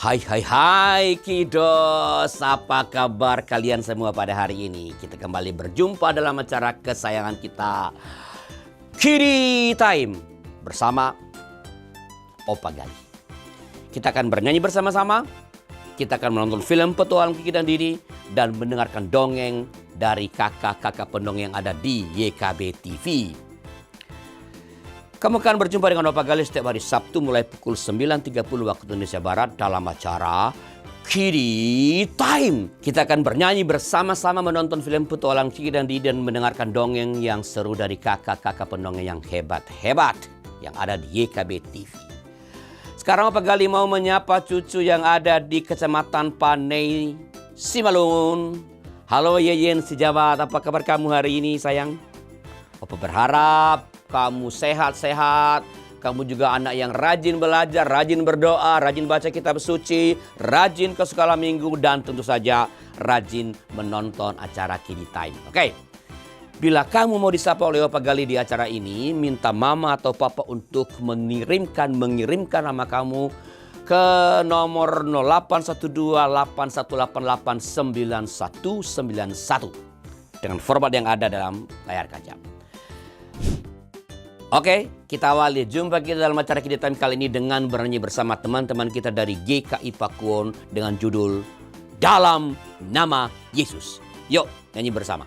Hai hai hai kiddos, apa kabar kalian semua pada hari ini? Kita kembali berjumpa dalam acara kesayangan kita, Kiddy Time, bersama Opa Gali. Kita akan bernyanyi bersama-sama, kita akan menonton film Petualang Kiki dan Didi, dan mendengarkan dongeng dari kakak-kakak pendongeng yang ada di YKB TV. Kamu akan berjumpa dengan Opa Gali setiap hari Sabtu mulai pukul 9.30 waktu Indonesia Barat dalam acara Kiddy Time. Kita akan bernyanyi bersama-sama, menonton film Petualang Kiki dan Didi, dan mendengarkan dongeng yang seru dari kakak-kakak pendongeng yang hebat-hebat yang ada di YKB TV. Sekarang Opa Gali mau menyapa cucu yang ada di Kecamatan Panei, Simalungun. Halo Yeyen Sejabat, apa kabar kamu hari ini sayang? Opa berharap kamu sehat-sehat, kamu juga anak yang rajin belajar, rajin berdoa, rajin baca kitab suci, rajin ke sekolah minggu, dan tentu saja rajin menonton acara Kiddy Time. Oke, bila kamu mau disapa oleh Opa Gali di acara ini, minta mama atau papa untuk mengirimkan nama kamu ke nomor 081281889191 dengan format yang ada dalam layar kaca. Oke, kita awali jumpa kita dalam acara Kiddy Time kali ini dengan bernyanyi bersama teman-teman kita dari GKI Pakuwon dengan judul Dalam Nama Yesus. Yuk, nyanyi bersama.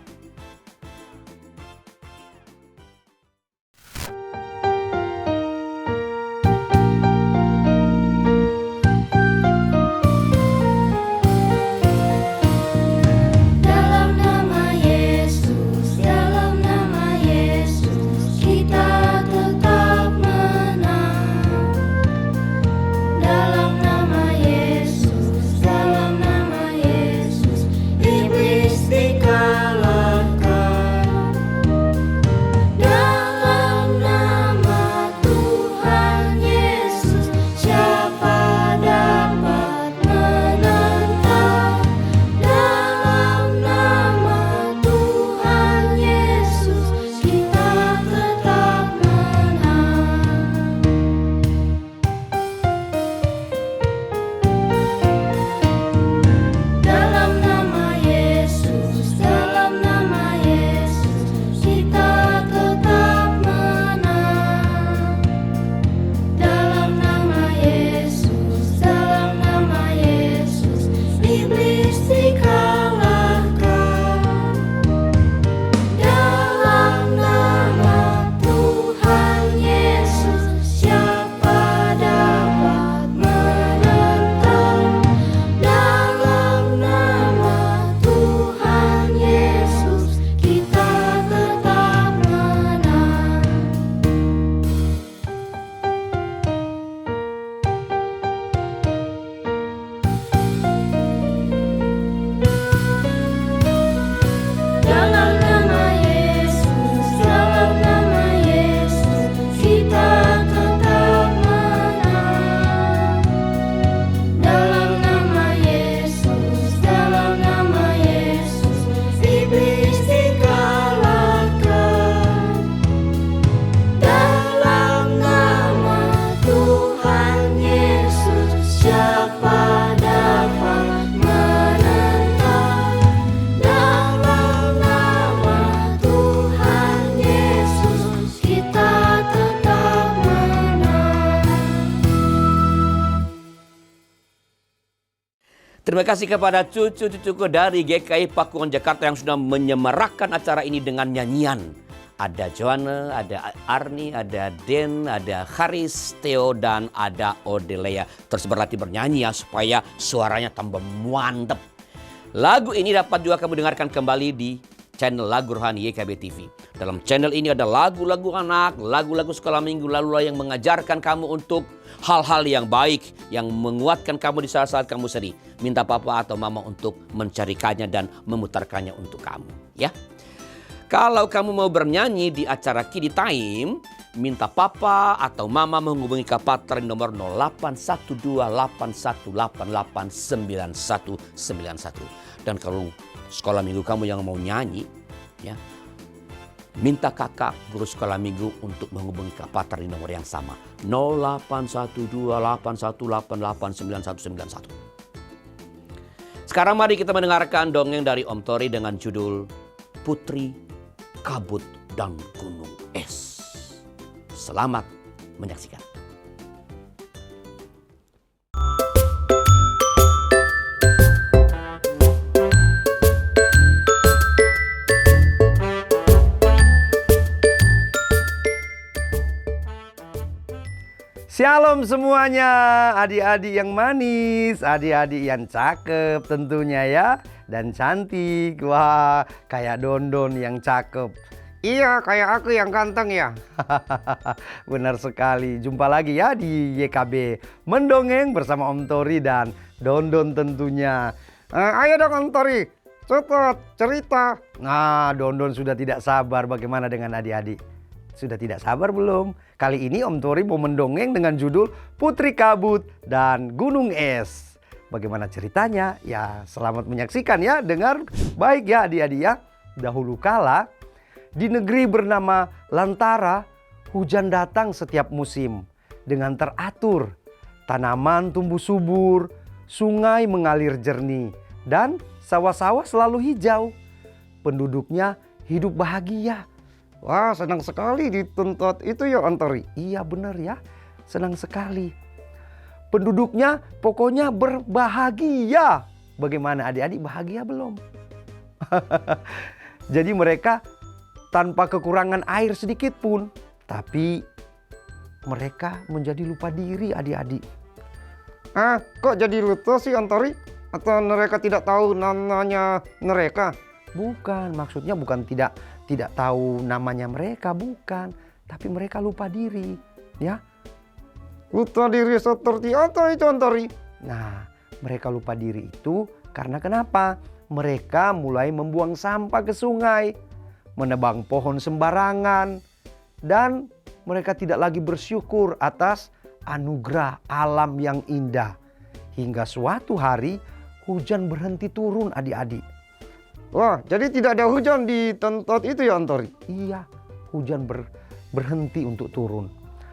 Terima kasih kepada cucu-cucuku dari GKI Pakuwon Jakarta yang sudah menyemarakkan acara ini dengan nyanyian. Ada Joanne, ada Arni, ada Den, ada Haris, Theo, dan ada Odelea. Terus berlatih bernyanyi ya supaya suaranya tambah mantep. Lagu ini dapat juga kamu dengarkan kembali di channel Lagu Rohani YKB TV. Dalam channel ini ada lagu-lagu anak, lagu-lagu sekolah minggu, lalu yang mengajarkan kamu untuk hal-hal yang baik, yang menguatkan kamu di saat-saat kamu sedih. Minta papa atau mama untuk mencarikannya dan memutarkannya untuk kamu, ya. Kalau kamu mau bernyanyi di acara Kiddy Time, minta papa atau mama menghubungi Kak Patra di nomor 081281889191. Dan kalau sekolah minggu kamu yang mau nyanyi, ya, minta kakak guru sekolah minggu untuk menghubungi Kak Patar di nomor yang sama. 081281889191. Sekarang mari kita mendengarkan dongeng dari Om Tori dengan judul Putri, Kabut, dan Gunung Es. Selamat menyaksikan. Shalom semuanya, adik-adik yang manis, adik-adik yang cakep tentunya ya, dan cantik. Wah, kayak Dondon yang cakep. Iya, kayak aku yang ganteng ya. Benar sekali. Jumpa lagi ya di YKB Mendongeng bersama Om Tori dan Dondon tentunya. Ayo dong Om Tori, cepat cerita. Nah, Dondon sudah tidak sabar. Bagaimana dengan adik-adik? Sudah tidak sabar belum? Kali ini Om Tori mau mendongeng dengan judul Putri Kabut dan Gunung Es. Bagaimana ceritanya? Ya, selamat menyaksikan ya. Dengar baik ya adik-adik ya. Dahulu kala di negeri bernama Lantara, hujan datang setiap musim dengan teratur. Tanaman tumbuh subur, sungai mengalir jernih, dan sawah-sawah selalu hijau. Penduduknya hidup bahagia. Wah, senang sekali di tempat itu ya Om Tori. Iya benar ya, senang sekali. Penduduknya pokoknya berbahagia. Bagaimana adik-adik, bahagia belum? Jadi mereka tanpa kekurangan air sedikit pun. Tapi mereka menjadi lupa diri adik-adik. Kok jadi lupa sih Om Tori? Atau mereka tidak tahu namanya mereka? Bukan, maksudnya bukan tidak tahu namanya mereka, bukan. Tapi mereka lupa diri, ya. Lupa diri seperti apa itu Om Tori? Nah, mereka lupa diri itu karena kenapa? Mereka mulai membuang sampah ke sungai, menebang pohon sembarangan, dan mereka tidak lagi bersyukur atas anugerah alam yang indah. Hingga suatu hari hujan berhenti turun adik-adik. Wah, jadi tidak ada hujan di tempat itu ya Om Tori? Iya, hujan berhenti untuk turun.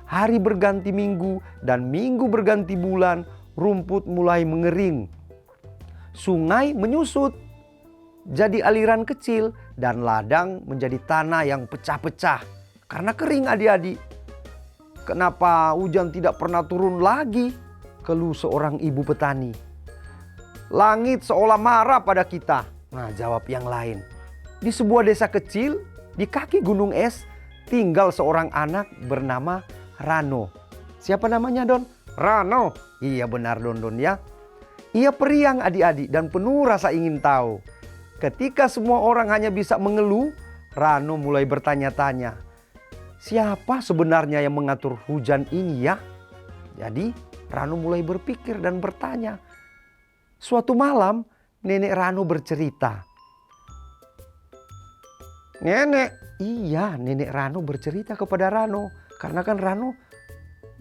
Hari berganti minggu dan minggu berganti bulan, rumput mulai mengering. Sungai menyusut jadi aliran kecil dan ladang menjadi tanah yang pecah-pecah karena kering adik-adik. Kenapa hujan tidak pernah turun lagi? Keluh seorang ibu petani. Langit seolah marah pada kita. Nah, jawab yang lain. Di sebuah desa kecil di kaki gunung es tinggal seorang anak bernama Rano. Siapa namanya Don? Rano. Iya benar Don ya. Ia periang adik-adik dan penuh rasa ingin tahu. Ketika semua orang hanya bisa mengeluh, Rano mulai bertanya-tanya. Siapa sebenarnya yang mengatur hujan ini ya? Jadi Rano mulai berpikir dan bertanya. Suatu malam Nenek Rano bercerita. Nenek? Iya, Nenek Rano bercerita kepada Rano. Karena kan Rano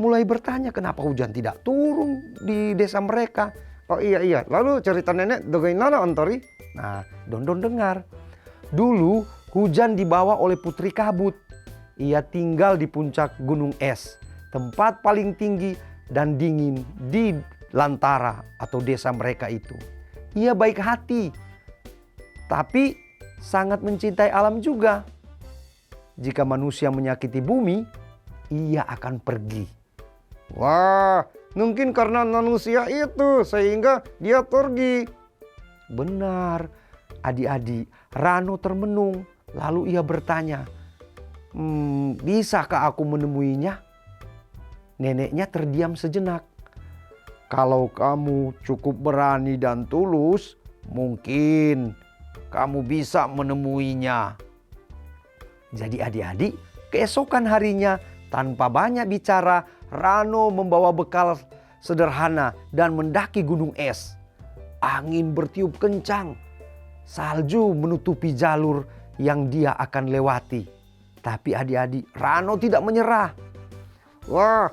mulai bertanya kenapa hujan tidak turun di desa mereka. Oh iya. Lalu cerita nenek bagaimana Om Tori? Nah, Dondon dengar. Dulu hujan dibawa oleh Putri Kabut. Ia tinggal di puncak gunung es. Tempat paling tinggi dan dingin di Lantara atau desa mereka itu. Ia baik hati, tapi sangat mencintai alam juga. Jika manusia menyakiti bumi, ia akan pergi. Wah, mungkin karena manusia itu sehingga dia pergi. Benar, adik-adik. Rano termenung, lalu ia bertanya, bisakah aku menemuinya? Neneknya terdiam sejenak. Kalau kamu cukup berani dan tulus, mungkin kamu bisa menemuinya. Jadi adik-adik, keesokan harinya tanpa banyak bicara, Rano membawa bekal sederhana dan mendaki gunung es. Angin bertiup kencang, salju menutupi jalur yang dia akan lewati. Tapi adik-adik, Rano tidak menyerah. Wah,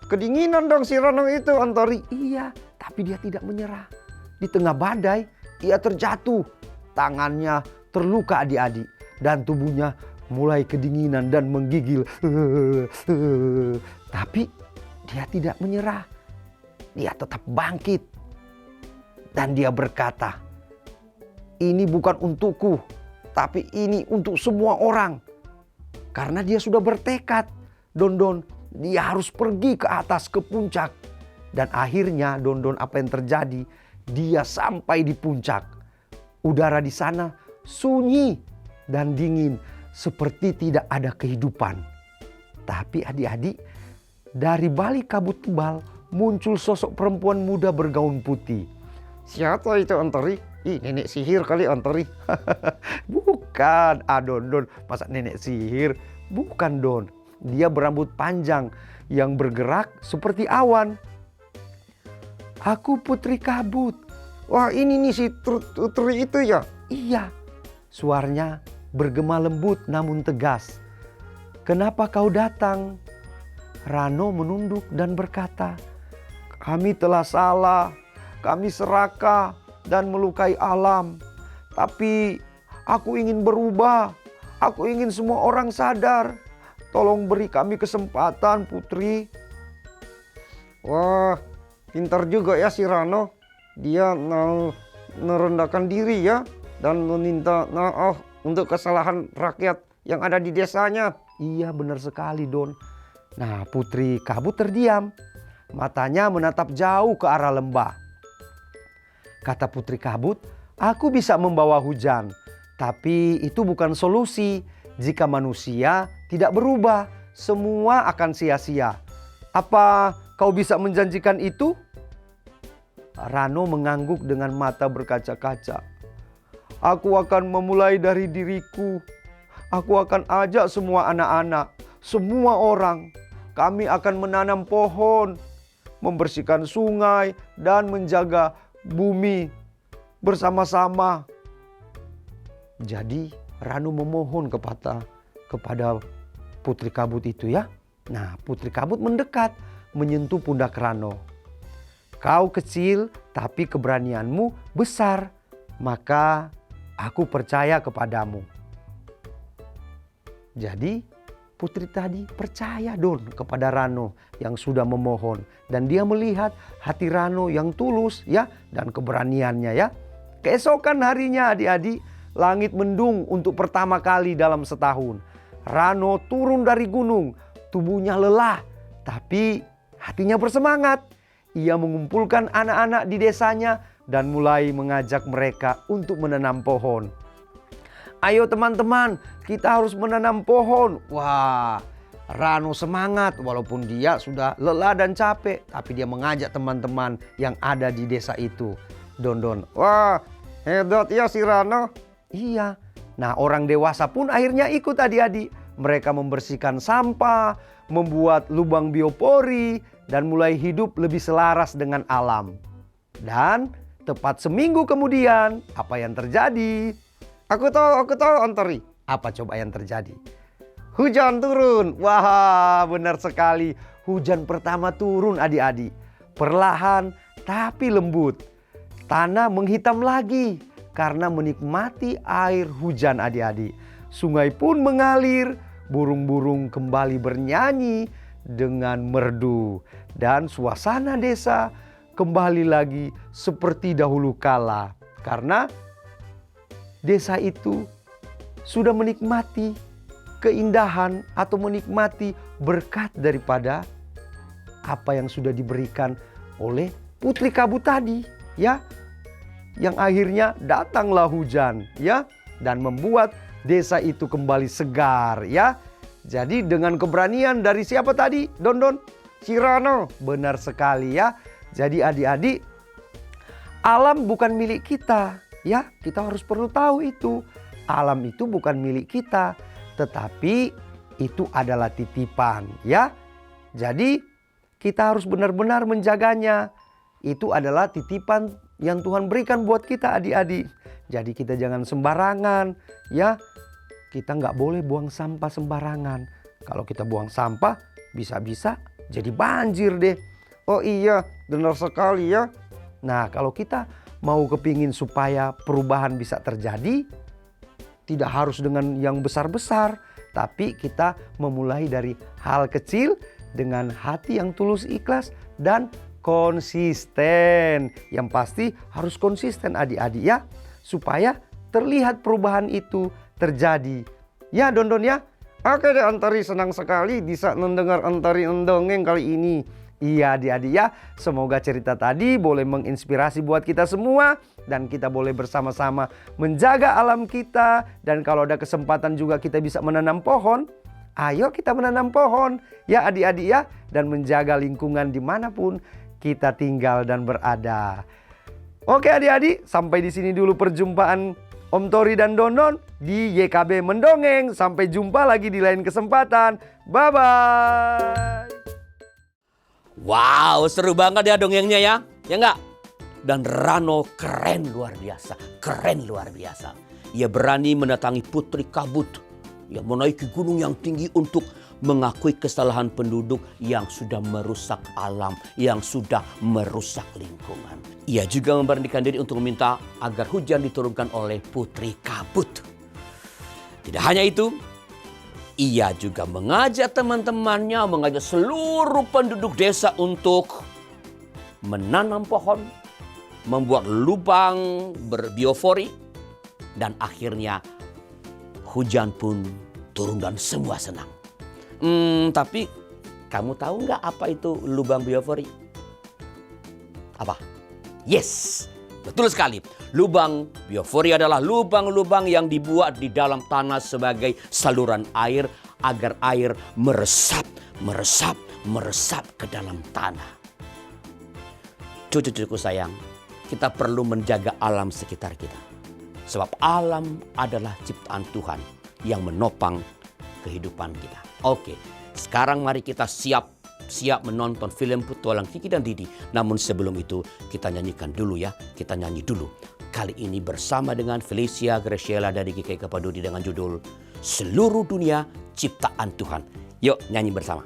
kedinginan dong si Rano itu Om Tori. Iya, tapi dia tidak menyerah. Di tengah badai, ia terjatuh. Tangannya terluka adik-adik dan tubuhnya mulai kedinginan dan menggigil. Tapi dia tidak menyerah. Dia tetap bangkit. Dan dia berkata, ini bukan untukku, tapi ini untuk semua orang. Karena dia sudah bertekad, Don, dia harus pergi ke atas, ke puncak. Dan akhirnya, Don, apa yang terjadi? Dia sampai di puncak. Udara di sana sunyi dan dingin, seperti tidak ada kehidupan. Tapi adik-adik, dari balik kabut tebal muncul sosok perempuan muda bergaun putih. Siapa itu, Ontori? Ih, nenek sihir kali, Ontori. Bukan, Don. Masa nenek sihir? Bukan, Don. Dia berambut panjang yang bergerak seperti awan. Aku Putri Kabut. Wah, ini nih si Putri itu ya? Iya. Suaranya bergema lembut namun tegas. Kenapa kau datang? Rano menunduk dan berkata, kami telah salah. Kami serakah dan melukai alam. Tapi aku ingin berubah. Aku ingin semua orang sadar. Tolong beri kami kesempatan, Putri. Wah, pintar juga ya si Rano. Dia merendahkan diri ya. Dan meminta maaf untuk kesalahan rakyat yang ada di desanya. Iya, benar sekali, Don. Nah, Putri Kabut terdiam. Matanya menatap jauh ke arah lembah. Kata Putri Kabut, aku bisa membawa hujan. Tapi itu bukan solusi. Jika manusia tidak berubah, semua akan sia-sia. Apa kau bisa menjanjikan itu? Rano mengangguk dengan mata berkaca-kaca. Aku akan memulai dari diriku. Aku akan ajak semua anak-anak, semua orang. Kami akan menanam pohon, membersihkan sungai, dan menjaga bumi bersama-sama. Jadi Rano memohon kepada Putri Kabut itu ya. Nah, Putri Kabut mendekat menyentuh pundak Rano. Kau kecil tapi keberanianmu besar, maka aku percaya kepadamu. Jadi Putri tadi percaya, Don, kepada Rano yang sudah memohon. Dan dia melihat hati Rano yang tulus ya, dan keberaniannya ya. Keesokan harinya adik-adik, langit mendung untuk pertama kali dalam setahun. Rano turun dari gunung, tubuhnya lelah, tapi hatinya bersemangat. Ia mengumpulkan anak-anak di desanya dan mulai mengajak mereka untuk menanam pohon. Ayo teman-teman, kita harus menanam pohon. Wah, Rano semangat walaupun dia sudah lelah dan capek. Tapi dia mengajak teman-teman yang ada di desa itu. Don. Wah, hebat ya si Rano. Iya. Nah, orang dewasa pun akhirnya ikut adik-adik. Mereka membersihkan sampah, membuat lubang biopori, dan mulai hidup lebih selaras dengan alam. Dan tepat seminggu kemudian, apa yang terjadi? Aku tahu Ontori. Apa coba yang terjadi? Hujan turun. Wah, benar sekali. Hujan pertama turun adik-adik. Perlahan tapi lembut. Tanah menghitam lagi karena menikmati air hujan adik-adik. Sungai pun mengalir. Burung-burung kembali bernyanyi dengan merdu. Dan suasana desa kembali lagi seperti dahulu kala. Karena desa itu sudah menikmati keindahan atau menikmati berkat daripada apa yang sudah diberikan oleh Putri Kabut tadi, ya. Yang akhirnya datanglah hujan, ya, dan membuat desa itu kembali segar, ya. Jadi dengan keberanian dari siapa tadi? Don? Si Rano. Benar sekali ya. Jadi adik-adik, alam bukan milik kita. Ya, kita harus perlu tahu itu. Alam itu bukan milik kita, tetapi itu adalah titipan, ya. Jadi kita harus benar-benar menjaganya. Itu adalah titipan yang Tuhan berikan buat kita adik-adik. Jadi kita jangan sembarangan, ya. Kita nggak boleh buang sampah sembarangan. Kalau kita buang sampah, bisa-bisa jadi banjir deh. Oh iya, benar sekali ya. Nah, kalau kita mau kepingin supaya perubahan bisa terjadi, tidak harus dengan yang besar-besar, tapi kita memulai dari hal kecil dengan hati yang tulus ikhlas dan konsisten. Yang pasti harus konsisten adik-adik ya, supaya terlihat perubahan itu terjadi. Ya Dondon ya. Oke deh Antari, senang sekali bisa mendengar Antari mendongeng kali ini. Iya adik-adik ya, semoga cerita tadi boleh menginspirasi buat kita semua. Dan kita boleh bersama-sama menjaga alam kita. Dan kalau ada kesempatan juga kita bisa menanam pohon. Ayo kita menanam pohon ya adik-adik ya. Dan menjaga lingkungan dimanapun kita tinggal dan berada. Oke adik-adik, sampai di sini dulu perjumpaan Om Tori dan Dondon di YKB Mendongeng. Sampai jumpa lagi di lain kesempatan. Bye-bye. Wow, seru banget ya dongengnya ya. Ya enggak? Dan Rano keren luar biasa. Keren luar biasa. Ia berani mendatangi Putri Kabut. Ia menaiki gunung yang tinggi untuk mengakui kesalahan penduduk yang sudah merusak alam, yang sudah merusak lingkungan. Ia juga memberanikan diri untuk meminta agar hujan diturunkan oleh Putri Kabut. Tidak hanya itu, ia juga mengajak teman-temannya, mengajak seluruh penduduk desa untuk menanam pohon, membuat lubang berbiofori, dan akhirnya hujan pun turun dan semua senang. Tapi kamu tahu nggak apa itu lubang biofori? Apa? Yes, betul sekali. Lubang biofori adalah lubang-lubang yang dibuat di dalam tanah sebagai saluran air agar air meresap ke dalam tanah. Cucu-cucuku sayang, kita perlu menjaga alam sekitar kita. Sebab alam adalah ciptaan Tuhan yang menopang kehidupan kita. Oke, sekarang mari kita siap menonton film Petualang Kiki dan Didi. Namun sebelum itu kita nyanyikan dulu ya. Kita nyanyi dulu. Kali ini bersama dengan Felicia Graciela dari GKI Kepadudi dengan judul Seluruh Dunia Ciptaan Tuhan. Yuk nyanyi bersama.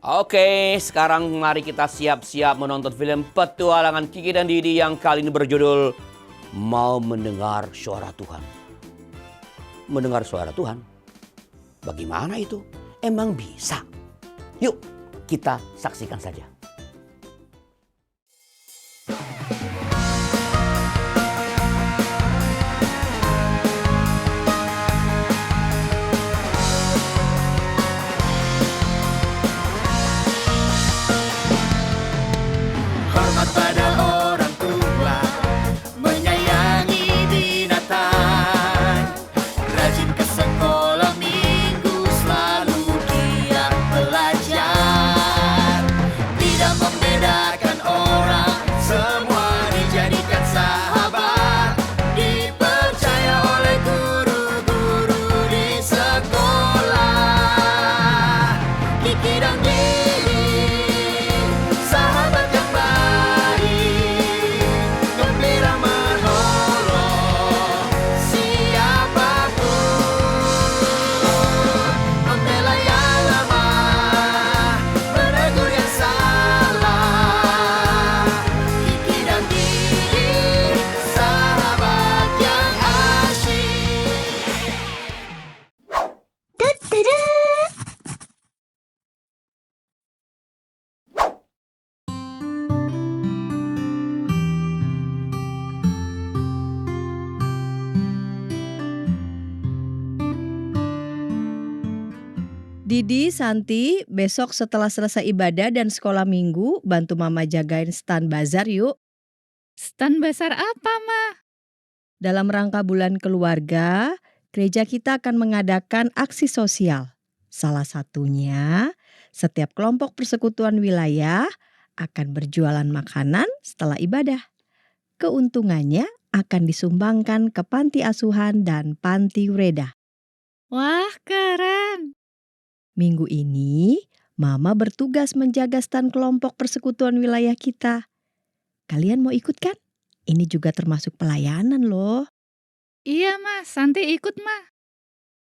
Oke, sekarang mari kita siap-siap menonton film Petualangan Kiki dan Didi yang kali ini berjudul Mau Mendengar Suara Tuhan. Mendengar suara Tuhan? Bagaimana itu? Emang bisa? Yuk, kita saksikan saja. Hormat pada orang tua, menyayangi binatang, rajin ke sekolah. Didi, Santi, besok setelah selesai ibadah dan sekolah minggu, bantu Mama jagain stand bazar yuk. Stand besar apa, Ma? Dalam rangka bulan keluarga, gereja kita akan mengadakan aksi sosial. Salah satunya, setiap kelompok persekutuan wilayah akan berjualan makanan setelah ibadah. Keuntungannya akan disumbangkan ke panti asuhan dan panti Reda. Wah, keren. Minggu ini, Mama bertugas menjaga stand kelompok persekutuan wilayah kita. Kalian mau ikut kan? Ini juga termasuk pelayanan loh. Iya, Ma. Santi ikut, Ma.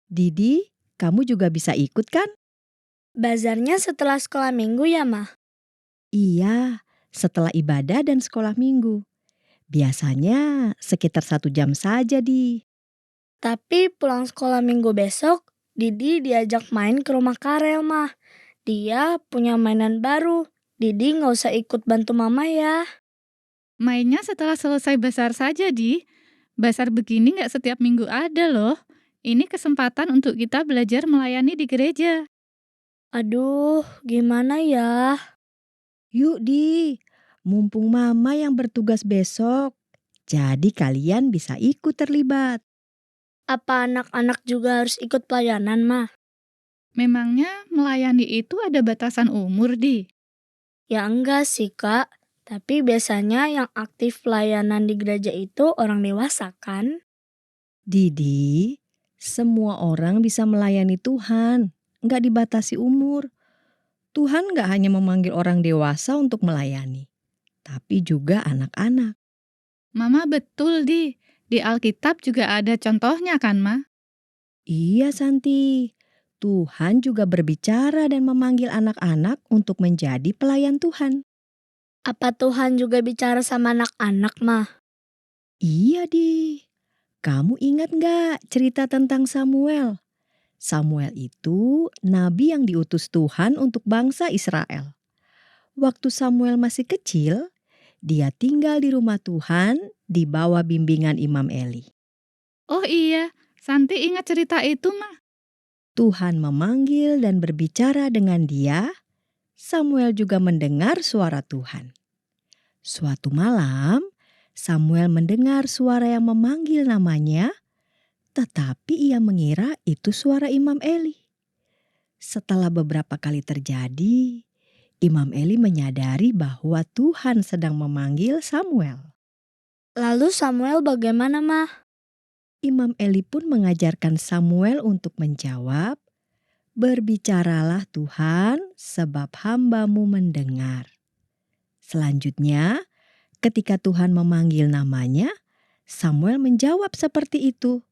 Didi, kamu juga bisa ikut kan? Bazarnya setelah sekolah minggu ya, Ma? Iya, setelah ibadah dan sekolah minggu. Biasanya sekitar 1 jam saja, Di. Tapi pulang sekolah minggu besok, Didi diajak main ke rumah Karel, Ma. Dia punya mainan baru. Didi nggak usah ikut bantu Mama ya. Mainnya setelah selesai basar saja, Di. Basar begini nggak setiap minggu ada loh. Ini kesempatan untuk kita belajar melayani di gereja. Aduh, gimana ya? Yuk, Di. Mumpung Mama yang bertugas besok. Jadi kalian bisa ikut terlibat. Apa anak-anak juga harus ikut pelayanan, Ma? Memangnya melayani itu ada batasan umur, Di? Ya enggak sih, Kak. Tapi biasanya yang aktif pelayanan di gereja itu orang dewasa kan? Didi, semua orang bisa melayani Tuhan. Nggak dibatasi umur. Tuhan nggak hanya memanggil orang dewasa untuk melayani, tapi juga anak-anak. Mama betul, Di. Di Alkitab juga ada contohnya kan, Ma? Iya, Santi. Tuhan juga berbicara dan memanggil anak-anak untuk menjadi pelayan Tuhan. Apa Tuhan juga bicara sama anak-anak, Ma? Iya, Di. Kamu ingat nggak cerita tentang Samuel? Samuel itu nabi yang diutus Tuhan untuk bangsa Israel. Waktu Samuel masih kecil, dia tinggal di rumah Tuhan di bawah bimbingan Imam Eli. Oh iya, Santi ingat cerita itu, Ma. Tuhan memanggil dan berbicara dengan dia. Samuel juga mendengar suara Tuhan. Suatu malam, Samuel mendengar suara yang memanggil namanya, tetapi ia mengira itu suara Imam Eli. Setelah beberapa kali terjadi, Imam Eli menyadari bahwa Tuhan sedang memanggil Samuel. Lalu Samuel bagaimana, Ma? Imam Eli pun mengajarkan Samuel untuk menjawab, "Berbicaralah Tuhan, sebab hamba-Mu mendengar." Selanjutnya, ketika Tuhan memanggil namanya, Samuel menjawab seperti itu.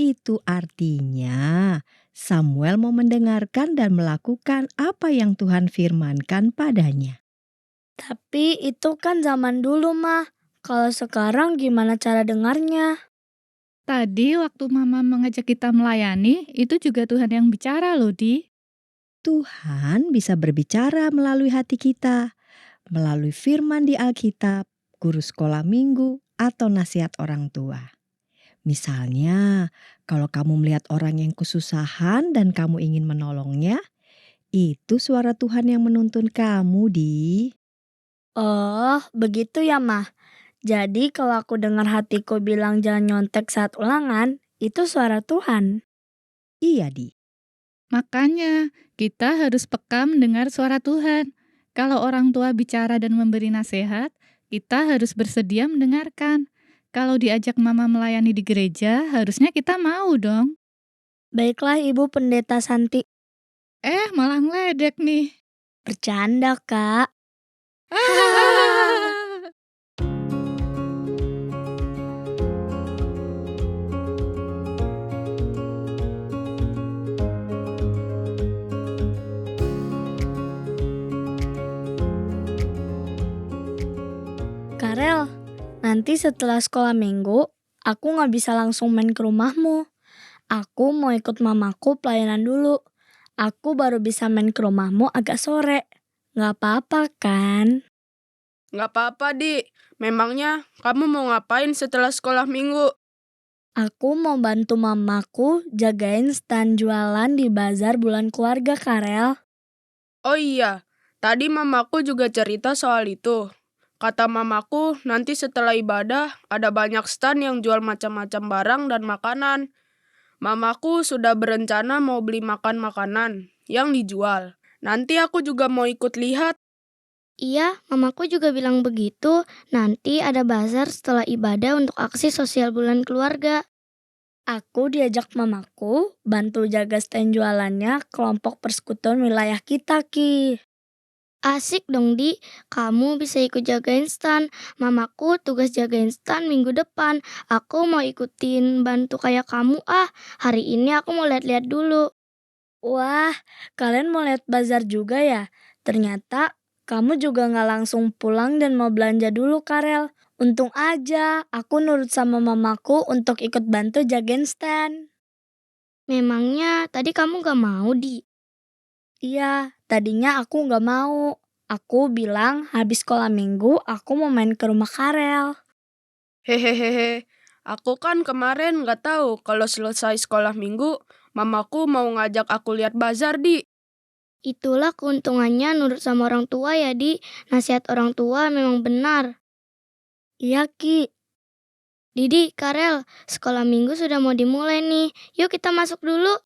Itu artinya Samuel mau mendengarkan dan melakukan apa yang Tuhan firmankan padanya. Tapi itu kan zaman dulu, Ma. Kalau sekarang gimana cara dengarnya? Tadi waktu Mama mengajak kita melayani, itu juga Tuhan yang bicara loh, Di. Tuhan bisa berbicara melalui hati kita, melalui firman di Alkitab, guru sekolah minggu, atau nasihat orang tua. Misalnya, kalau kamu melihat orang yang kesusahan dan kamu ingin menolongnya, itu suara Tuhan yang menuntun kamu, Di. Oh, begitu ya, Ma. Jadi kalau aku dengar hatiku bilang jangan nyontek saat ulangan, itu suara Tuhan. Iya, Di. Makanya, kita harus peka mendengar suara Tuhan. Kalau orang tua bicara dan memberi nasihat, kita harus bersedia mendengarkan. Kalau diajak Mama melayani di gereja, harusnya kita mau dong. Baiklah, Ibu Pendeta Santi. Malah ngeledek nih. Bercanda, Kak. Karel, nanti setelah sekolah minggu, aku nggak bisa langsung main ke rumahmu. Aku mau ikut mamaku pelayanan dulu. Aku baru bisa main ke rumahmu agak sore. Nggak apa-apa kan? Nggak apa-apa, Di. Memangnya kamu mau ngapain setelah sekolah minggu? Aku mau bantu mamaku jagain stand jualan di bazar bulan keluarga, Karel. Oh iya, tadi mamaku juga cerita soal itu. Kata mamaku, nanti setelah ibadah ada banyak stand yang jual macam-macam barang dan makanan. Mamaku sudah berencana mau beli makanan yang dijual. Nanti aku juga mau ikut lihat. Iya, mamaku juga bilang begitu. Nanti ada bazar setelah ibadah untuk aksi sosial bulan keluarga. Aku diajak mamaku bantu jaga stand jualannya kelompok persekutuan wilayah kita, Ki. Asik dong, Di. Kamu bisa ikut jagain stand. Mamaku tugas jagain stand minggu depan. Aku mau ikutin bantu kayak kamu ah. Hari ini aku mau lihat-lihat dulu. Wah, kalian mau lihat bazar juga ya? Ternyata kamu juga nggak langsung pulang dan mau belanja dulu, Karel. Untung aja aku nurut sama mamaku untuk ikut bantu jagain stand. Memangnya tadi kamu gak mau, Di? Iya, tadinya aku nggak mau. Aku bilang habis sekolah minggu aku mau main ke rumah Karel. Hehehehe, aku kan kemarin nggak tahu kalau selesai sekolah minggu, mamaku mau ngajak aku lihat bazar, Di. Itulah keuntungannya nurut sama orang tua ya, Di. Nasihat orang tua memang benar. Iya, Ki. Didi, Karel, sekolah minggu sudah mau dimulai nih. Yuk kita masuk dulu.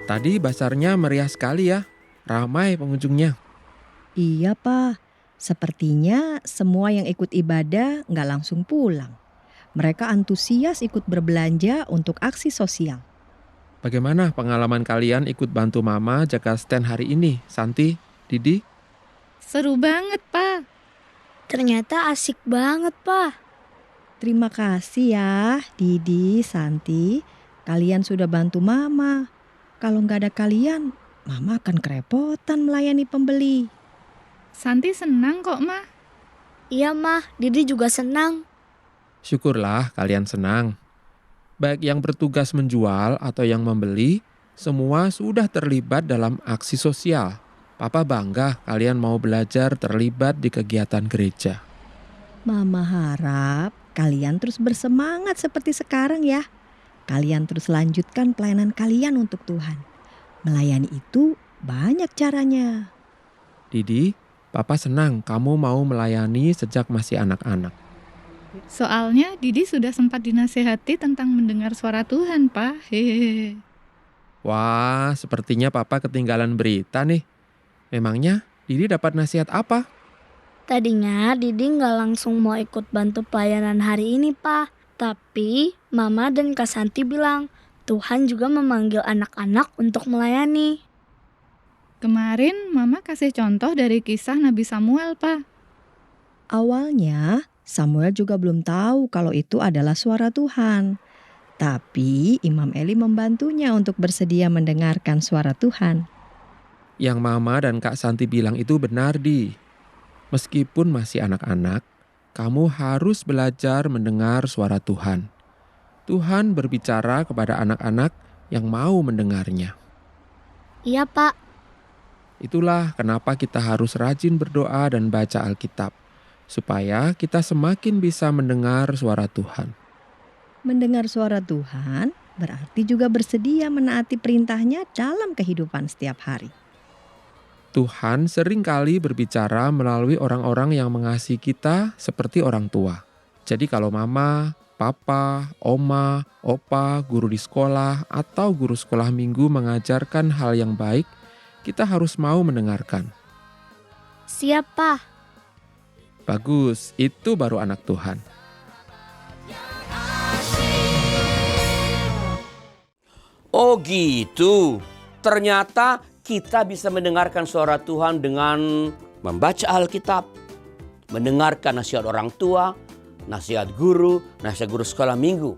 Tadi bazarnya meriah sekali ya, ramai pengunjungnya. Iya, Pak. Sepertinya semua yang ikut ibadah nggak langsung pulang. Mereka antusias ikut berbelanja untuk aksi sosial. Bagaimana pengalaman kalian ikut bantu Mama jaga stand hari ini, Santi, Didi? Seru banget, Pak. Ternyata asik banget, Pak. Terima kasih ya, Didi, Santi. Kalian sudah bantu Mama. Kalau nggak ada kalian, Mama akan kerepotan melayani pembeli. Santi senang kok, Ma. Iya, Mah. Didi juga senang. Syukurlah kalian senang. Baik yang bertugas menjual atau yang membeli, semua sudah terlibat dalam aksi sosial. Papa bangga kalian mau belajar terlibat di kegiatan gereja. Mama harap kalian terus bersemangat seperti sekarang ya. Kalian terus lanjutkan pelayanan kalian untuk Tuhan. Melayani itu banyak caranya. Didi, Papa senang kamu mau melayani sejak masih anak-anak. Soalnya Didi sudah sempat dinasehati tentang mendengar suara Tuhan, Pak. Hehehe. Wah, sepertinya Papa ketinggalan berita nih. Memangnya Didi dapat nasihat apa? Tadinya Didi nggak langsung mau ikut bantu pelayanan hari ini, Pak. Tapi Mama dan Kak Santi bilang, Tuhan juga memanggil anak-anak untuk melayani. Kemarin Mama kasih contoh dari kisah Nabi Samuel, Pak. Awalnya Samuel juga belum tahu kalau itu adalah suara Tuhan. Tapi Imam Eli membantunya untuk bersedia mendengarkan suara Tuhan. Yang Mama dan Kak Santi bilang itu benar, Di. Meskipun masih anak-anak, kamu harus belajar mendengar suara Tuhan. Tuhan berbicara kepada anak-anak yang mau mendengarnya. Iya, Pak. Itulah kenapa kita harus rajin berdoa dan baca Alkitab, supaya kita semakin bisa mendengar suara Tuhan. Mendengar suara Tuhan berarti juga bersedia menaati perintahnya dalam kehidupan setiap hari. Tuhan seringkali berbicara melalui orang-orang yang mengasihi kita seperti orang tua. Jadi kalau mama, papa, oma, opa, guru di sekolah, atau guru sekolah minggu mengajarkan hal yang baik, kita harus mau mendengarkan. Siapa? Bagus, itu baru anak Tuhan. Oh gitu. Ternyata kita bisa mendengarkan suara Tuhan dengan membaca Alkitab, mendengarkan nasihat orang tua, nasihat guru sekolah minggu.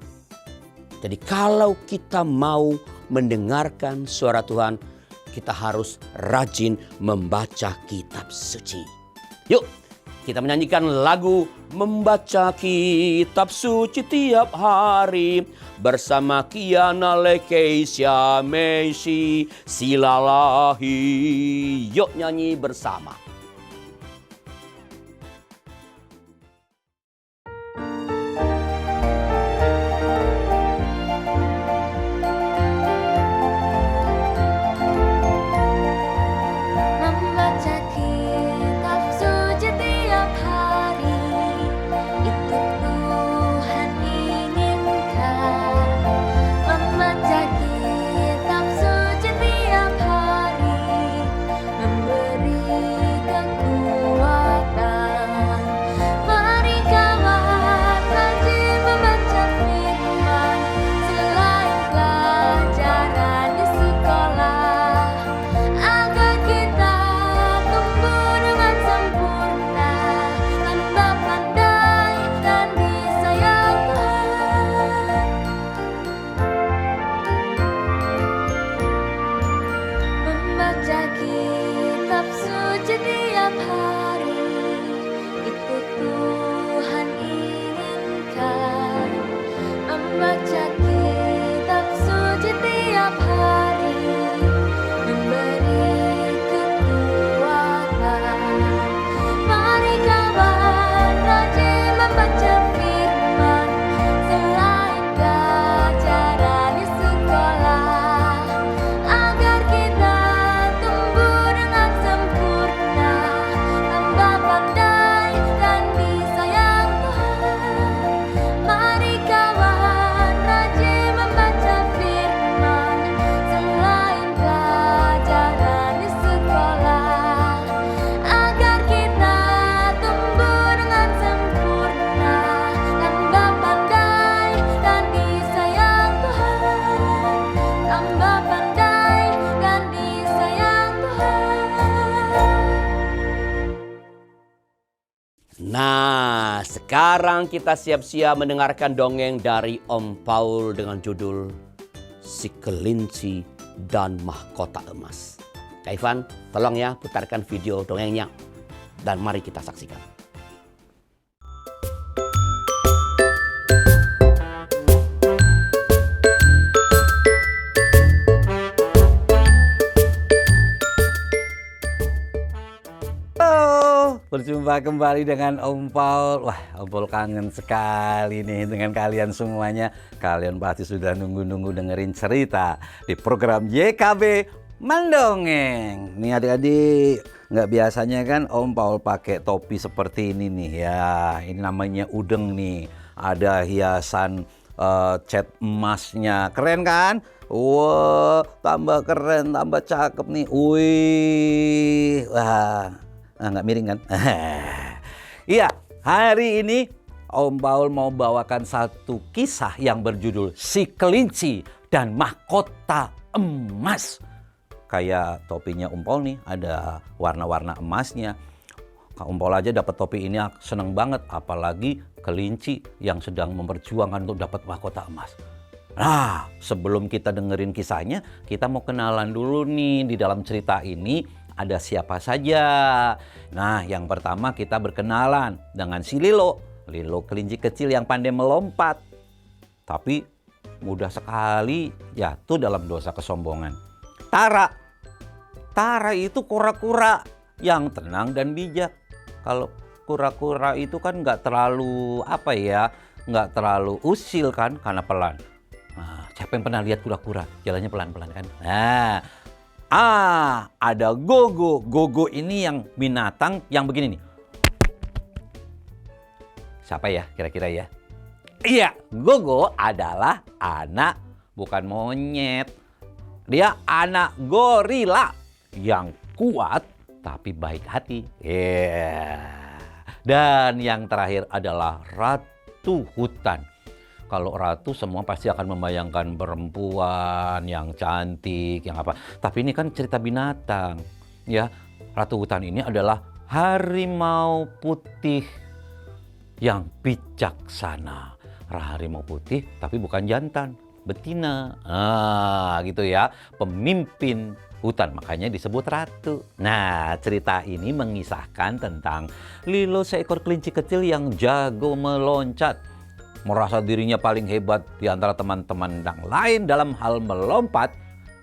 Jadi kalau kita mau mendengarkan suara Tuhan, kita harus rajin membaca kitab suci. Yuk, kita menyanyikan lagu Membaca Kitab Suci Tiap Hari bersama Kiana Lekeisha Meisi Silalahi. Yuk nyanyi bersama. Membaca kitab suci tiap hari, itu Tuhan inginkan. Membaca kitab suci tiap hari, memberi kekuatan. Mari kawan rajin membaca firman, selain pelajaran di sekolah, agar kita tumbuh dengan sempurna, tambah pandai dan disayang Tuhan. Membaca kitab suci tiap hari, itu Tuhan inginkan. Membaca kitab suci tiap hari, memberi kekuatan. Mari kawan rajin membaca firman, selain pelajaran di sekolah, agar kita tumbuh dengan sempurna, tambah pandai dan disayang Tuhan. Mari kawan rajin membaca firman, selain pelajaran di sekolah, agar kita tumbuh dengan sempurna, tambah pandai dan disayang Tuhan. Tambah pandai dan disayang Tuhan. Nah, sekarang kita siap-siap mendengarkan dongeng dari Om Paul dengan judul Si Kelinci dan Mahkota Emas. Kak Ivan, tolong ya putarkan video dongengnya dan mari kita saksikan. Halo, berjumpa kembali dengan Om Paul. Wah, Om Paul kangen sekali nih dengan kalian semuanya. Kalian pasti sudah nunggu-nunggu dengerin cerita di program YKB Mendongeng. Nih adik-adik, nggak biasanya kan Om Paul pakai topi seperti ini nih ya. Ini namanya udeng nih. Ada hiasan cat emasnya. Keren kan? Wah, tambah keren, tambah cakep nih. Wih, wah. Nggak miring kan? Iya, hari ini Om Paul mau bawakan satu kisah yang berjudul Si Kelinci dan Mahkota Emas. Kayak topinya Om Paul nih, ada warna-warna emasnya. Om Paul aja dapat topi ini seneng banget, apalagi kelinci yang sedang memperjuangkan untuk dapat mahkota emas. Nah, sebelum kita dengerin kisahnya, kita mau kenalan dulu nih di dalam cerita ini. Ada siapa saja? Nah, yang pertama kita berkenalan dengan si Lilo. Lilo kelinci kecil yang pandai melompat. Tapi mudah sekali jatuh dalam dosa kesombongan. Tara. Tara itu kura-kura yang tenang dan bijak. Kalau kura-kura itu kan nggak terlalu nggak terlalu usil kan karena pelan. Nah, siapa yang pernah lihat kura-kura? Jalannya pelan-pelan kan? Nah, ada Gogo. Gogo ini yang binatang yang begini nih. Siapa ya kira-kira ya? Iya, Gogo adalah anak bukan monyet. Dia anak gorila yang kuat tapi baik hati. Dan yang terakhir adalah ratu hutan. Kalau ratu semua pasti akan membayangkan perempuan yang cantik, yang apa. Tapi ini kan cerita binatang. Ya, ratu hutan ini adalah harimau putih yang bijaksana. Harimau putih tapi bukan jantan. betina. Gitu ya, pemimpin hutan, makanya disebut ratu. Nah, cerita ini mengisahkan tentang Lilo, seekor kelinci kecil yang jago meloncat. Merasa dirinya paling hebat di antara teman-teman yang lain dalam hal melompat,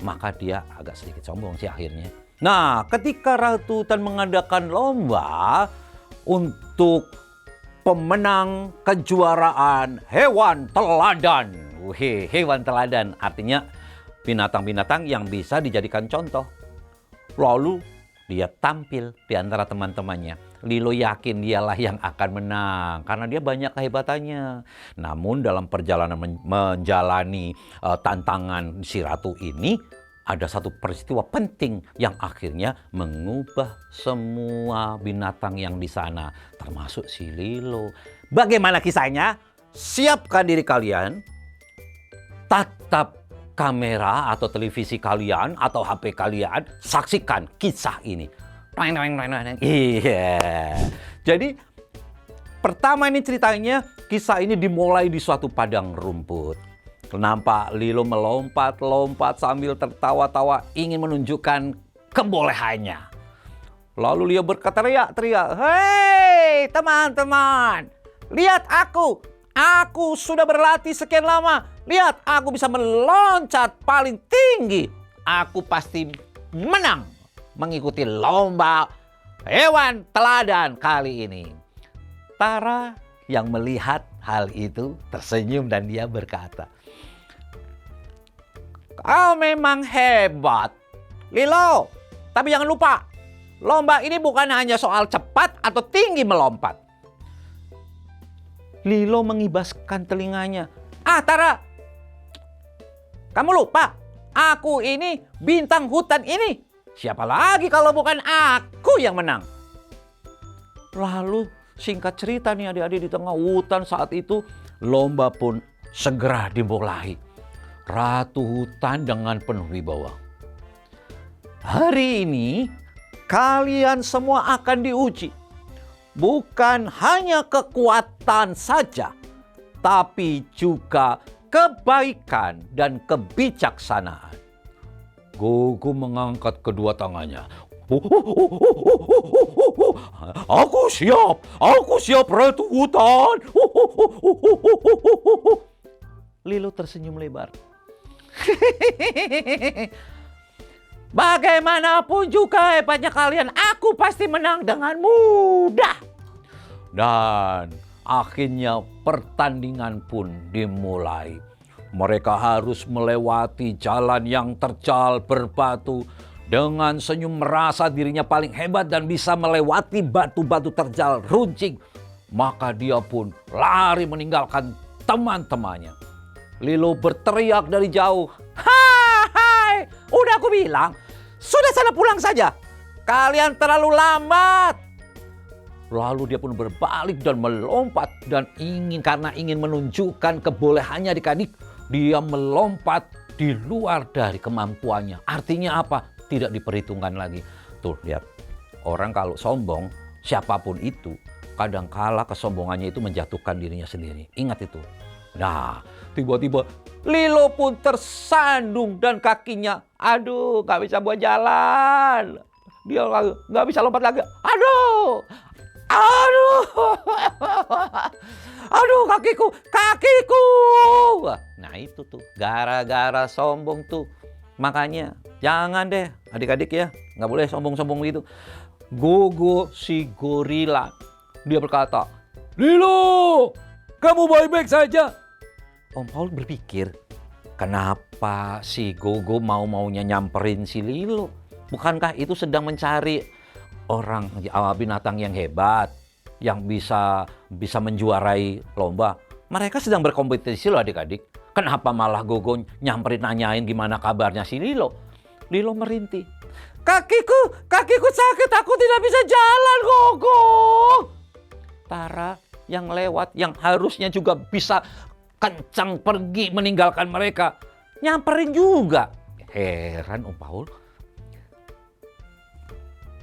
maka dia agak sedikit sombong sih akhirnya. Nah, ketika ratu hutan mengadakan lomba untuk pemenang kejuaraan hewan teladan. Hewan teladan artinya binatang-binatang yang bisa dijadikan contoh. Lalu dia tampil di antara teman-temannya. Lilo yakin dialah yang akan menang karena dia banyak kehebatannya. Namun dalam perjalanan menjalani tantangan si ratu ini, ada satu peristiwa penting yang akhirnya mengubah semua binatang yang di sana, termasuk si Lilo. Bagaimana kisahnya? Siapkan diri kalian, tatap kamera atau televisi kalian atau HP kalian, saksikan kisah ini. Iya. Jadi pertama ini ceritanya, kisah ini dimulai di suatu padang rumput. Nampak Lilo melompat-lompat sambil tertawa-tawa ingin menunjukkan kebolehannya. Lalu dia berkata teriak-teriak, "Hei teman-teman, lihat aku! Aku sudah berlatih sekian lama. Lihat, aku bisa meloncat paling tinggi. Aku pasti menang mengikuti lomba hewan teladan kali ini." Tara yang melihat hal itu tersenyum dan dia berkata, "Kau memang hebat, Lilo. Tapi jangan lupa, lomba ini bukan hanya soal cepat atau tinggi melompat." Lilo mengibaskan telinganya. "Tara, kamu lupa, aku ini bintang hutan ini. Siapa lagi kalau bukan aku yang menang?" Lalu singkat cerita nih adik-adik, di tengah hutan saat itu lomba pun segera dimulai. Ratu hutan dengan penuh wibawa. "Hari ini kalian semua akan diuji. Bukan hanya kekuatan saja, tapi juga kebaikan dan kebijaksanaan." Gogo mengangkat kedua tangannya. Aku siap Ratu Hutan." Lilo tersenyum lebar. "Bagaimanapun juga hebatnya kalian, aku pasti menang dengan mudah." Dan akhirnya pertandingan pun dimulai. Mereka harus melewati jalan yang terjal berbatu. Dengan senyum merasa dirinya paling hebat dan bisa melewati batu-batu terjal runcing. Maka dia pun lari meninggalkan teman-temannya. Lilo berteriak dari jauh, "Hai, udah aku bilang, sudah sana pulang saja. Kalian terlalu lambat." Lalu dia pun berbalik dan melompat dan karena ingin menunjukkan kebolehannya adik-adik, dia melompat di luar dari kemampuannya. Artinya apa? Tidak diperhitungkan lagi. Tuh lihat, orang kalau sombong, siapapun itu, kadangkala kesombongannya itu menjatuhkan dirinya sendiri. Ingat itu. Nah, tiba-tiba Lilo pun tersandung dan kakinya, aduh, gak bisa buat jalan. Dia gak bisa lompat lagi. Aduh, kakiku. Nah itu tuh, gara-gara sombong tuh. Makanya jangan deh adik-adik ya, gak boleh sombong-sombong gitu. Gogo si gorila, dia berkata, "Lilo, kamu baik-baik saja." Om Paul berpikir, kenapa si Gogo mau-maunya nyamperin si Lilo? Bukankah itu sedang mencari orang binatang yang hebat, yang bisa menjuarai lomba? Mereka sedang berkompetisi loh adik-adik. Kenapa malah Gogo nyamperin nanyain gimana kabarnya si Lilo? Lilo merintih. Kakiku sakit, aku tidak bisa jalan, Gogo. Tara yang lewat, yang harusnya juga bisa kencang pergi meninggalkan mereka, nyamperin juga. Heran Om Paul.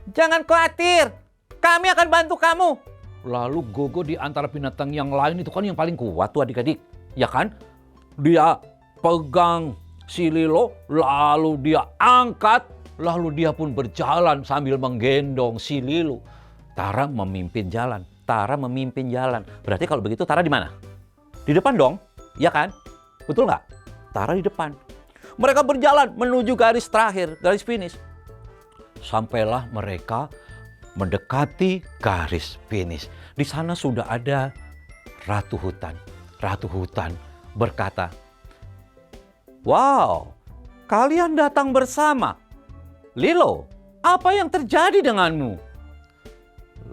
"Jangan khawatir, kami akan bantu kamu." Lalu Gogo di antara binatang yang lain itu kan yang paling kuat tuh adik-adik. Ya kan? Dia pegang si Lilo, lalu dia angkat, lalu dia pun berjalan sambil menggendong si Lilo. Tara memimpin jalan. Berarti kalau begitu Tara di mana? Di depan dong, ya kan? Betul nggak? Tara di depan. Mereka berjalan menuju garis terakhir, garis finish. Sampailah mereka mendekati garis finish. Di sana sudah ada Ratu Hutan. Ratu Hutan berkata, "Wow, kalian datang bersama. Lilo, apa yang terjadi denganmu?"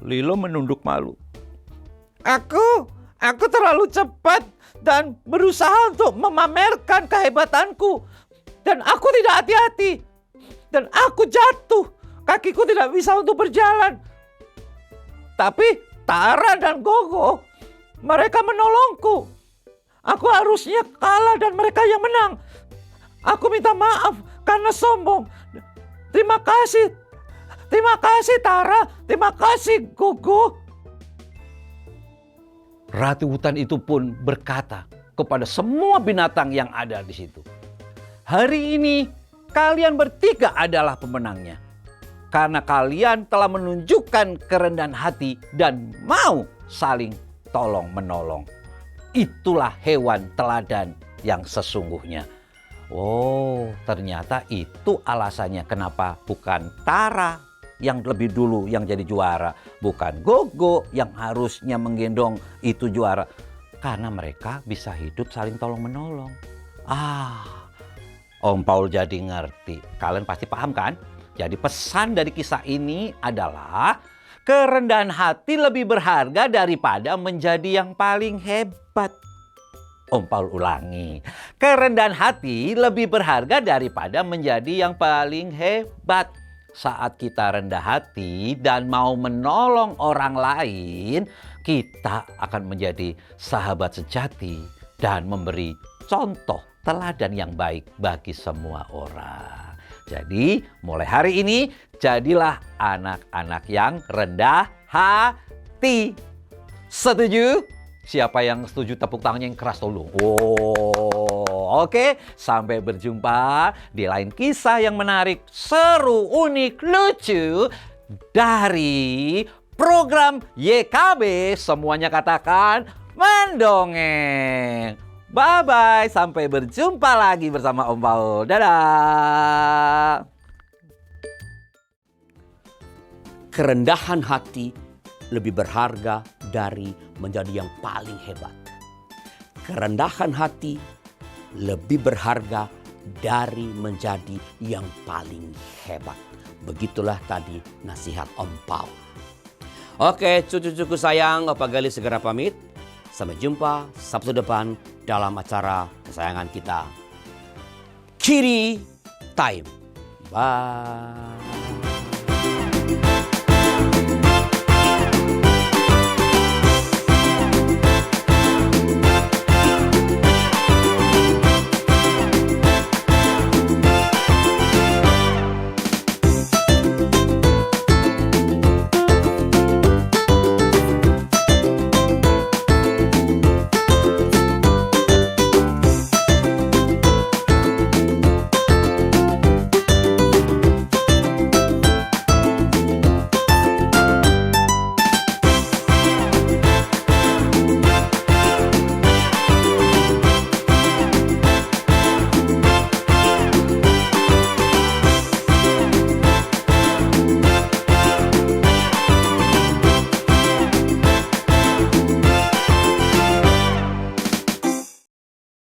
Lilo menunduk malu. Aku terlalu cepat dan berusaha untuk memamerkan kehebatanku. Dan aku tidak hati-hati. Dan aku jatuh. Kakiku tidak bisa untuk berjalan. Tapi Tara dan Gogo, mereka menolongku. Aku harusnya kalah dan mereka yang menang. Aku minta maaf karena sombong. Terima kasih. Terima kasih Tara. Terima kasih Gogo. Ratu Hutan itu pun berkata kepada semua binatang yang ada di situ, "Hari ini kalian bertiga adalah pemenangnya. Karena kalian telah menunjukkan kerendahan hati dan mau saling tolong menolong. Itulah hewan teladan yang sesungguhnya." Oh, ternyata itu alasannya kenapa bukan Tara yang lebih dulu yang jadi juara. Bukan Gogo yang harusnya menggendong itu juara. Karena mereka bisa hidup saling tolong menolong. Om Paul jadi ngerti. Kalian pasti paham kan? Jadi pesan dari kisah ini adalah kerendahan hati lebih berharga daripada menjadi yang paling hebat. Om Paul ulangi. Kerendahan hati lebih berharga daripada menjadi yang paling hebat. Saat kita rendah hati dan mau menolong orang lain, kita akan menjadi sahabat sejati dan memberi contoh teladan yang baik bagi semua orang. Jadi mulai hari ini jadilah anak-anak yang rendah hati. Setuju? Siapa yang setuju tepuk tangannya yang keras tolong. Oke, sampai berjumpa di lain kisah yang menarik, seru, unik, lucu dari program YKB. Semuanya katakan mendongeng. Bye-bye, sampai berjumpa lagi bersama Om Paul. Dadah. Kerendahan hati lebih berharga dari menjadi yang paling hebat. Kerendahan hati lebih berharga dari menjadi yang paling hebat. Begitulah tadi nasihat Om Paul. Oke, cucu-cucu sayang, Opa Gali segera pamit. Sampai jumpa Sabtu depan dalam acara kesayangan kita, Kiri Time. Bye.